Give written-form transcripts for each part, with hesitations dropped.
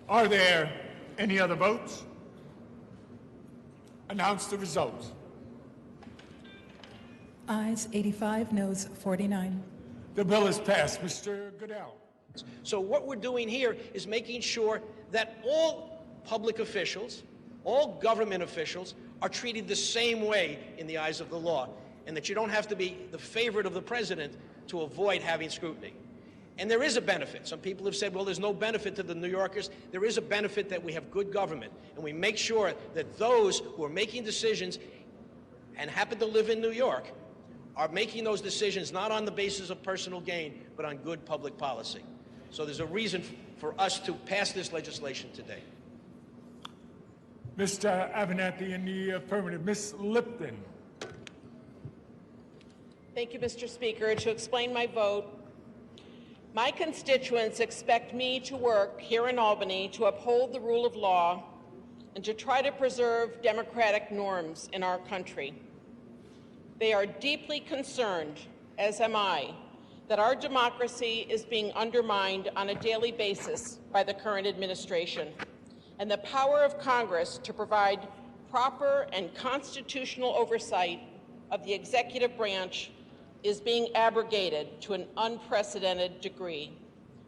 Are there any other votes? Announce the results. Ayes 85, noes 49. The bill is passed. Mr. Goodell. So what we're doing here is making sure that all public officials, all government officials, are treated the same way in the eyes of the law, and that you don't have to be the favorite of the president to avoid having scrutiny. And there is a benefit. Some people have said, well, there's no benefit to the New Yorkers. There is a benefit that we have good government, and we make sure that those who are making decisions and happen to live in New York are making those decisions not on the basis of personal gain, but on good public policy. So there's a reason for us to pass this legislation today. Mr. Abernathy in the affirmative. Ms. Lipton. Thank you, Mr. Speaker. To explain my vote, my constituents expect me to work here in Albany to uphold the rule of law and to try to preserve democratic norms in our country. They are deeply concerned, as am I, that our democracy is being undermined on a daily basis by the current administration, and the power of Congress to provide proper and constitutional oversight of the executive branch is being abrogated to an unprecedented degree.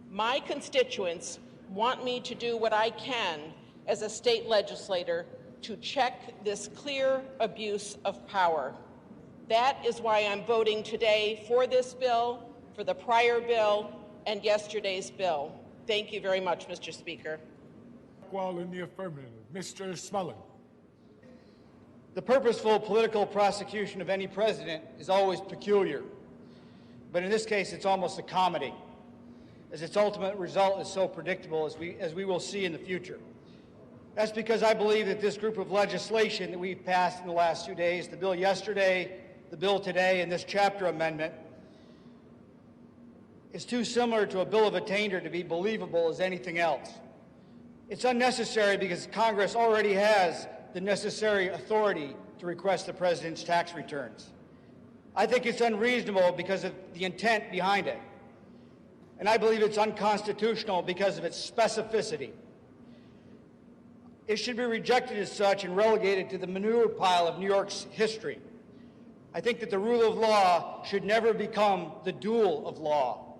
My constituents want me to do what I can as a state legislator to check this clear abuse of power. That is why I'm voting today for this bill, for the prior bill, and yesterday's bill. Thank you very much, Mr. Speaker. Wall in the affirmative. Mr. Smullen. The purposeful political prosecution of any president is always peculiar, but in this case it's almost a comedy, as its ultimate result is so predictable, as we will see in the future. That's because I believe that this group of legislation that we've passed in the last 2 days, the bill yesterday, the bill today, and this chapter amendment, is too similar to a bill of attainder to be believable as anything else. It's unnecessary because Congress already has the necessary authority to request the president's tax returns. I think it's unreasonable because of the intent behind it. And I believe it's unconstitutional because of its specificity. It should be rejected as such and relegated to the manure pile of New York's history. I think that the rule of law should never become the duel of law.